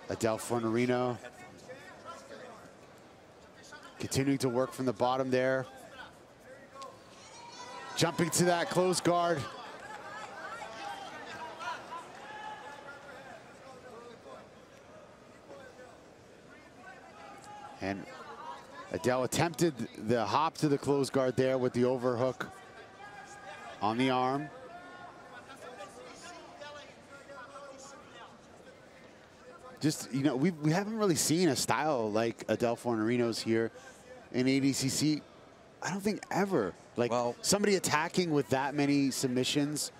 Adele Fornerino continuing to work from the bottom there. Jumping to that close guard. And Adele attempted the hop to the close guard there with the overhook on the arm. Just, we haven't really seen a style like Adele Fornerino's here in ADCC. I don't think ever. Like, somebody attacking with that many submissions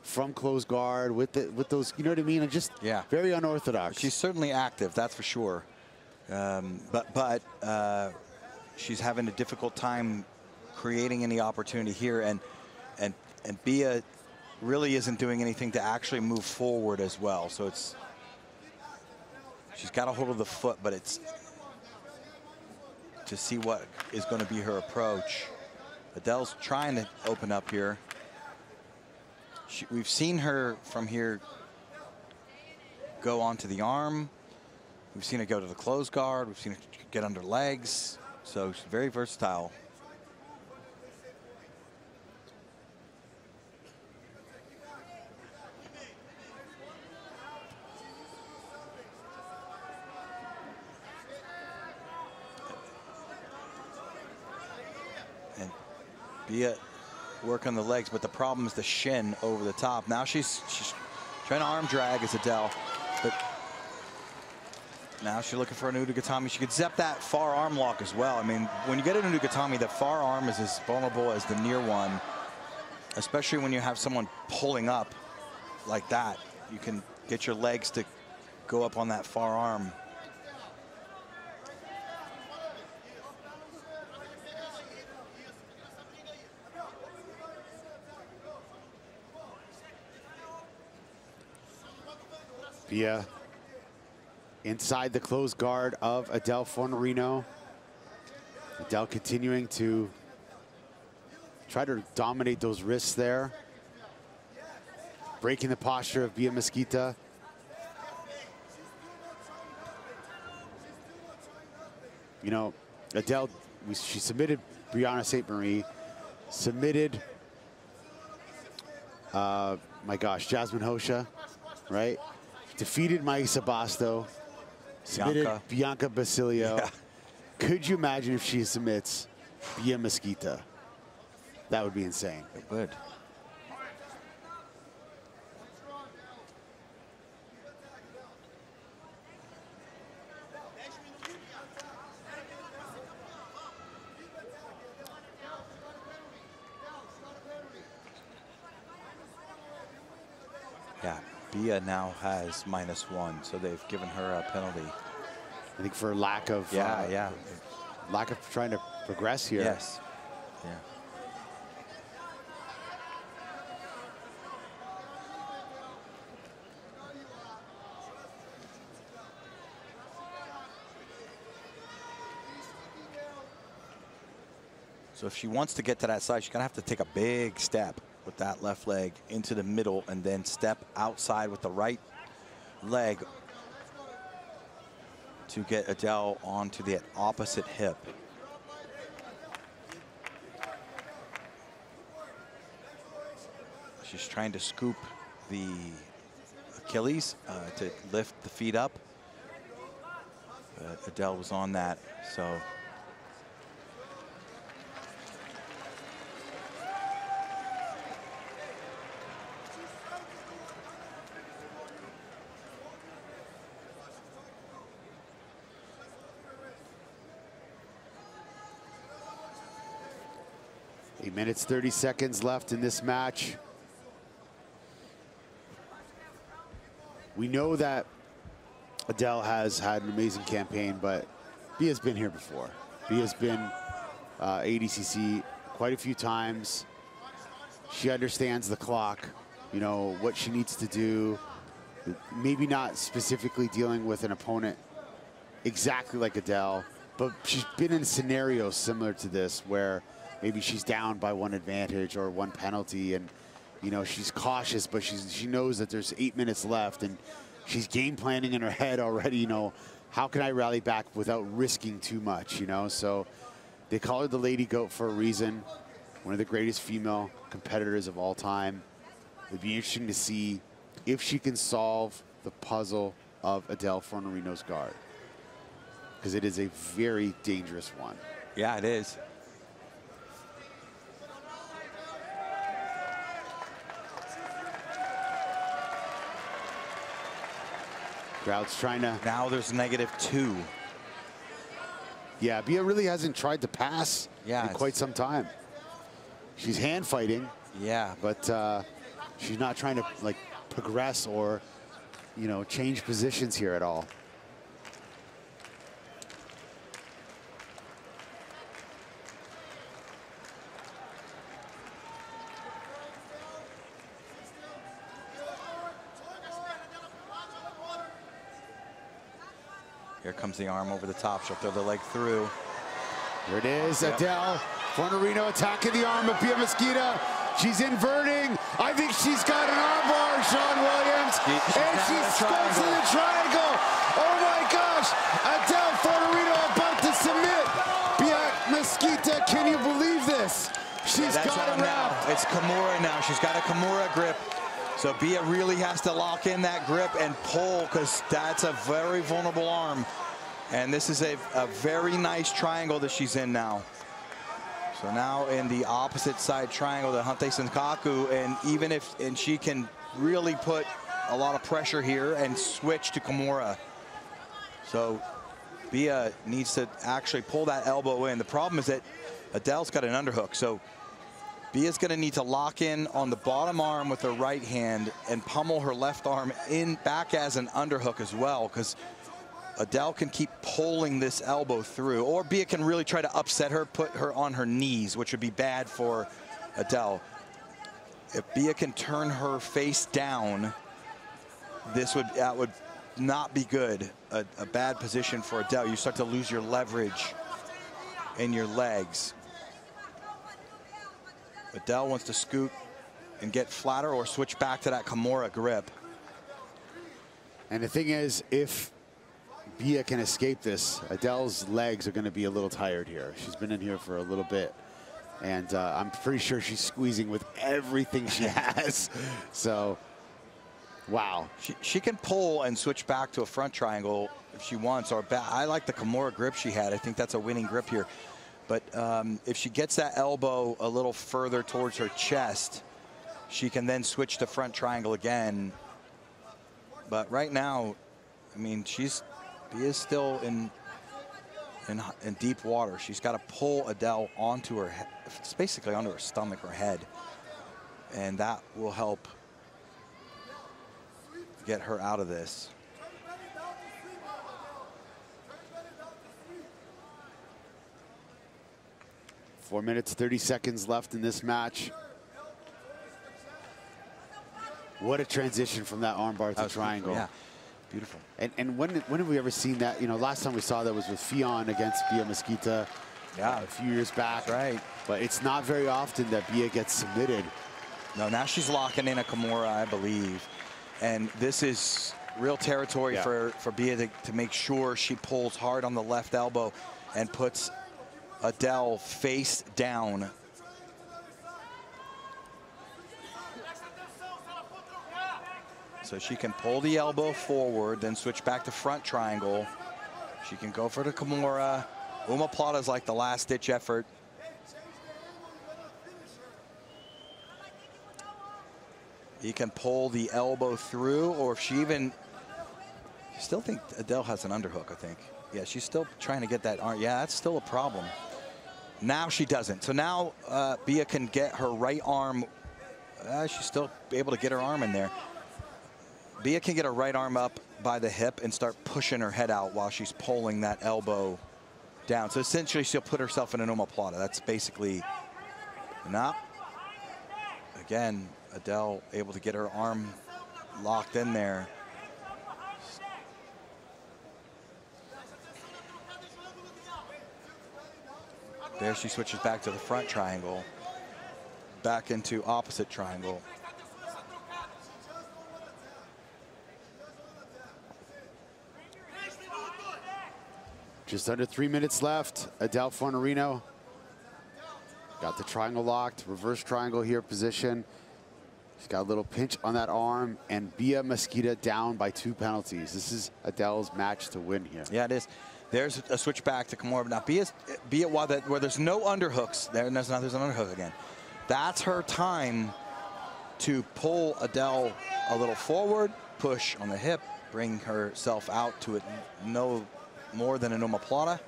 from close guard with those, you know what I mean? And just very unorthodox. She's certainly active, that's for sure. But she's having a difficult time creating any opportunity here. And And Bia really isn't doing anything to actually move forward as well. So she's got a hold of the foot, but it's to see what is going to be her approach. Adele's trying to open up here. We've seen her from here go onto the arm. We've seen her go to the closed guard. We've seen her get under legs. So she's very versatile. And Bia work on the legs, but the problem is the shin over the top. Now she's trying to arm drag as Adele, but now she's looking for a Nudigatami. She could zep that far arm lock as well. I mean, when you get a Nudigatami, the far arm is as vulnerable as the near one, especially when you have someone pulling up like that. You can get your legs to go up on that far arm. Bia inside the closed guard of Adele Fornerino. Adele continuing to try to dominate those wrists there. Breaking the posture of Bia Mesquita. You know, Adele, she submitted Brianna St. Marie, submitted, my gosh, Jasmine Hosha, right? Defeated Maisa Basto, submitted Bianca Basilio. Yeah. Could you imagine if she submits Bia Mesquita? That would be insane. It would. Yeah, Bia now has -1, so they've given her a penalty. I think for lack of lack of trying to progress here. Yes. Yeah. So if she wants to get to that side, she's gonna have to take a big step with that left leg into the middle and then step outside with the right leg to get Adele onto the opposite hip. She's trying to scoop the Achilles to lift the feet up. But Adele was on that, so. Eight minutes, 30 seconds left in this match. We know that Adele has had an amazing campaign, but Bia's been here before. Bia's been ADCC quite a few times. She understands the clock, you know, what she needs to do. Maybe not specifically dealing with an opponent exactly like Adele, but she's been in scenarios similar to this where maybe she's down by one advantage or one penalty, and you know she's cautious, but she knows that there's 8 minutes left, and she's game planning in her head already. You know, how can I rally back without risking too much? You know, so they call her the Lady Goat for a reason. One of the greatest female competitors of all time. It'd be interesting to see if she can solve the puzzle of Adele Fornerino's guard, because it is a very dangerous one. Yeah, it is. Crowd's trying to. Now there's -2. Yeah, Bia really hasn't tried to pass in quite some time. She's hand fighting. Yeah. But she's not trying to like progress or, you know, change positions here at all. Here comes the arm over the top. She'll throw the leg through. Here it is, Adele Fornerino attacking the arm of Pia Mesquita. She's inverting. I think she's got an armbar, Sean Williams. And she goes to the triangle. Oh my gosh. Adele Fornerino about to submit. Pia Mesquita, can you believe this? She's got it wrapped. It's Kimura now. She's got a Kimura grip. So Bia really has to lock in that grip and pull, because that's a very vulnerable arm. And this is a very nice triangle that she's in now. So now in the opposite side triangle, the Hante Senkaku, and she can really put a lot of pressure here and switch to Kimura. So Bia needs to actually pull that elbow in. The problem is that Adele's got an underhook, so Bia's going to need to lock in on the bottom arm with her right hand and pummel her left arm in back as an underhook as well, because Adele can keep pulling this elbow through, or Bia can really try to upset her, put her on her knees, which would be bad for Adele. If Bia can turn her face down, that would not be good. A bad position for Adele. You start to lose your leverage in your legs. Adele wants to scoot and get flatter or switch back to that Kimura grip. And the thing is, if Bia can escape this, Adele's legs are going to be a little tired here. She's been in here for a little bit, and I'm pretty sure she's squeezing with everything she has. So, wow. She can pull and switch back to a front triangle if she wants, or back. I like the Kimura grip she had. I think that's a winning grip here. But if she gets that elbow a little further towards her chest, she can then switch to front triangle again. But right now, I mean, Bia is still in deep water. She's got to pull Adele onto her head. It's basically onto her stomach or head, and that will help get her out of this. Four minutes, 30 seconds left in this match. What a transition from that armbar to triangle. Yeah, beautiful. And when have we ever seen that? You know, last time we saw that was with Ffion against Pia Mesquita a few years back. That's right. But it's not very often that Bia gets submitted. No, now she's locking in a Kimura, I believe. And this is real territory for Bia to make sure she pulls hard on the left elbow and puts Adele face down. So she can pull the elbow forward, then switch back to front triangle. She can go for the Kimura. Omoplata is like the last-ditch effort. You can pull the elbow through, or if she even... I still think Adele has an underhook, I think. Yeah, she's still trying to get that arm. Yeah, that's still a problem. Now she doesn't. So now Bia can get her right arm. She's still able to get her arm in there. Bia can get her right arm up by the hip and start pushing her head out while she's pulling that elbow down. So essentially she'll put herself in an omoplata. That's basically not. Again, Adele able to get her arm locked in there. There she switches back to the front triangle, back into opposite triangle. Just under 3 minutes left. Adele Fornerino got the triangle locked, reverse triangle here position. She's got a little pinch on that arm, and Pia Mesquita down by 2 penalties. This is Adele's match to win here. Yeah, it is. There's a switch back to Kimura. Now, Bia where there's no underhooks, there's an underhook again. That's her time to pull Adele a little forward, push on the hip, bring herself out to it no more than an omoplata.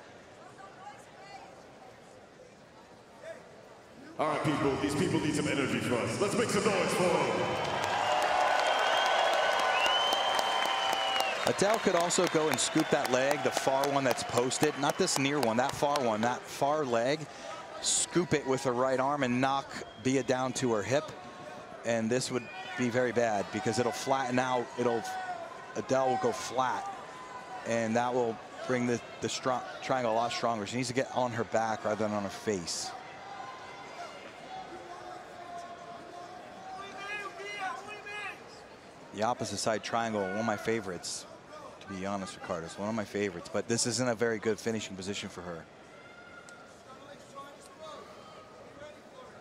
All right, people, these people need some energy from us. Let's make some noise for them. Adele could also go and scoop that leg, the far one that's posted, not this near one, that far leg, scoop it with her right arm and knock Bia down to her hip. And this would be very bad because it'll flatten out. Adele will go flat, and that will bring the triangle a lot stronger. She needs to get on her back rather than on her face. The opposite side triangle, one of my favorites, to be honest, Ricardo. It's one of my favorites, but this isn't a very good finishing position for her.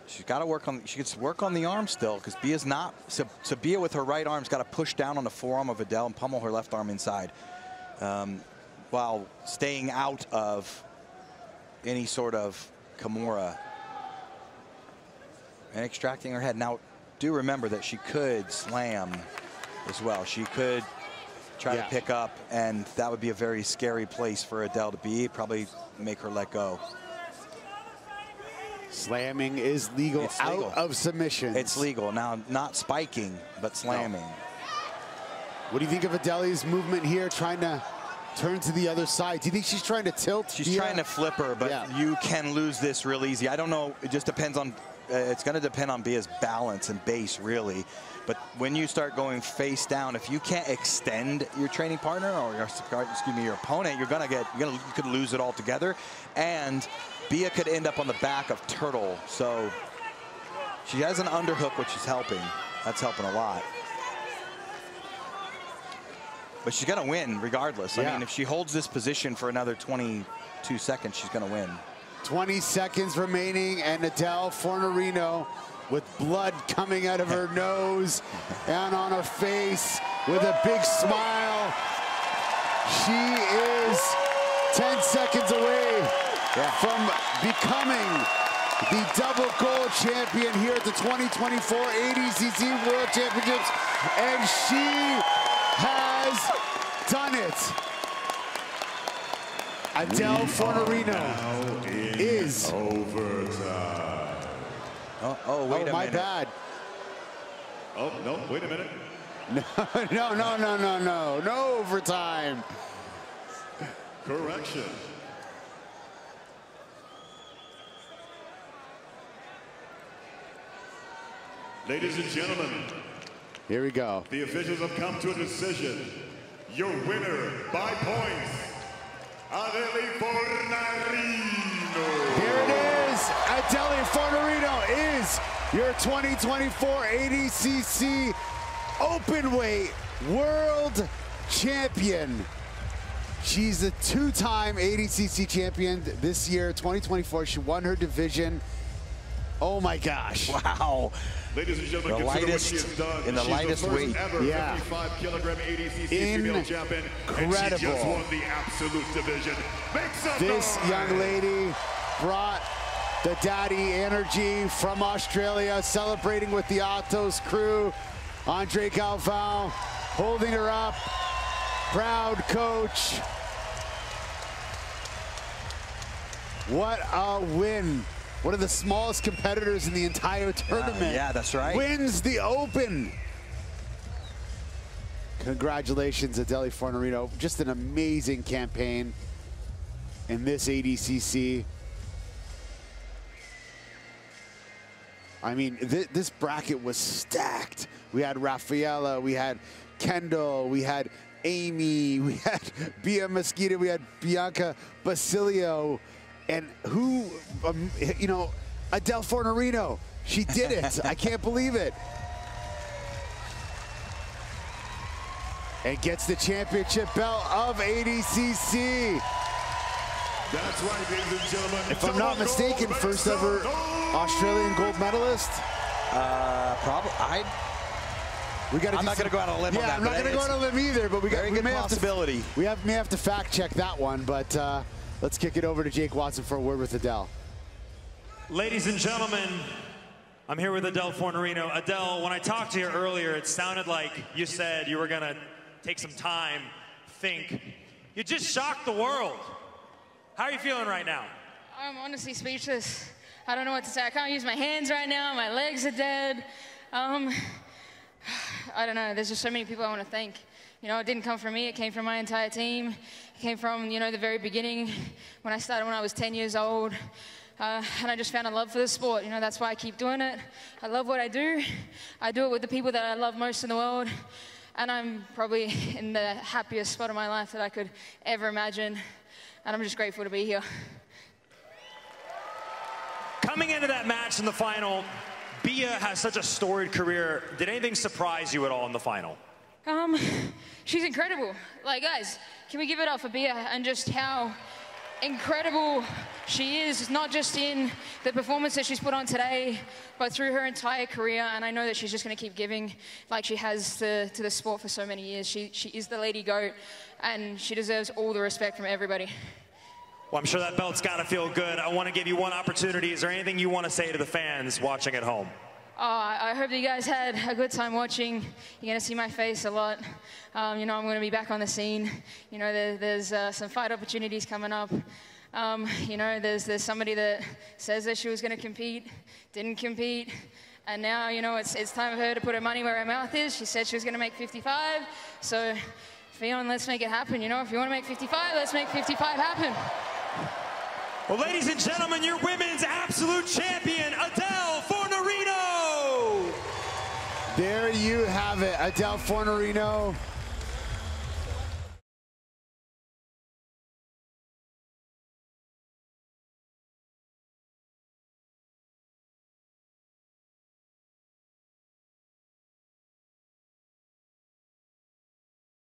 She's got to work on, she gets work on the arm still, because Bia's not, so Bia with her right arm's got to push down on the forearm of Adele and pummel her left arm inside, while staying out of any sort of Kimura and extracting her head. Now, do remember that she could slam as well. She could try to pick up, and that would be a very scary place for Adele to be. Probably make her let go. Slamming is legal out of submission. It's legal. Now, not spiking, but slamming. No. What do you think of Adele's movement here, trying to turn to the other side? Do you think she's trying to tilt? She's trying to flip her, but you can lose this real easy. I don't know. It just depends on, it's going to depend on Bia's balance and base, really. But when you start going face down, if you can't extend your training partner or your opponent, you could lose it altogether. And Bia could end up on the back of Turtle. So she has an underhook, which is helping. That's helping a lot. But she's going to win regardless. I mean, if she holds this position for another 22 seconds, she's going to win. 20 seconds remaining, and Adele Fornerino with blood coming out of her nose and on her face with a big smile. She is 10 seconds away from becoming the double gold champion here at the 2024 ADCC World Championships, and she has done it. Adele Fornerino is overtime. Wait a minute. My bad. Oh, no, wait a minute. No overtime. Correction. Ladies and gentlemen, here we go. The officials have come to a decision. Your winner by points, Adele Fornerino. Here it is. Adele Fornerino is your 2024 ADCC Openweight World Champion. She's a two-time ADCC champion this year, 2024. She won her division. Oh my gosh. Wow. Ladies and gentlemen, the lightest, in the lightest weight. Ever 55-kilogram ADCC female champion. Incredible. And she just won the absolute division. Make some This noise. young lady brought the daddy energy from Australia, celebrating with the Atos crew. Andre Galvão holding her up. Proud coach. What a win. One of the smallest competitors in the entire tournament. Yeah, that's right. Wins the Open. Congratulations, Adele Fornerino. Just an amazing campaign in this ADCC. I mean, this bracket was stacked. We had Rafaela, we had Kendall, we had Amy, we had Bia Mesquita, we had Bianca Basilio, and who, you know, Adele Fornerino. She did it. I can't believe it. And gets the championship belt of ADCC. That's right, ladies and gentlemen. If I'm not mistaken, first ever Australian gold medalist. Probably. I'm not going to go out on a limb on that. I'm not going to go out on a limb either, but we may possibility. May have to fact check that one, but let's kick it over to Jake Watson for a word with Adele. Ladies and gentlemen, I'm here with Adele Fornerino. Adele, when I talked to you earlier, it sounded like you said you were going to take some time, think. You just shocked the world. How are you feeling right now? I'm honestly speechless. I don't know what to say. I can't use my hands right now. My legs are dead. I don't know. There's just so many people I want to thank. You know, it didn't come from me. It came from my entire team. It came from, you know, the very beginning when I started when I was 10 years old. And I just found a love for the sport. You know, that's why I keep doing it. I love what I do. I do it with the people that I love most in the world. And I'm probably in the happiest spot of my life that I could ever imagine. And I'm just grateful to be here. Coming into that match in the final, Bia has such a storied career. Did anything surprise you at all in the final? She's incredible. Like, guys, can we give it up for Bia and just how incredible she is, not just in the performance that she's put on today, but through her entire career. And I know that she's just going to keep giving like she has to the sport for so many years. She is the lady GOAT, and she deserves all the respect from everybody. Well, I'm sure that belt's got to feel good. I want to give you one opportunity. Is there anything you want to say to the fans watching at home? I hope that you guys had a good time watching. You're going to see my face a lot. You know, I'm going to be back on the scene. You know, there's some fight opportunities coming up. You know, there's somebody that says that she was going to compete, didn't compete, and now, you know, it's time for her to put her money where her mouth is. She said she was going to make 55, so Ffion, let's make it happen. You know, if you want to make 55, let's make 55 happen. Well, ladies and gentlemen, your women's absolute champion, Adele Fornarino. There you have it, Adele Fornarino.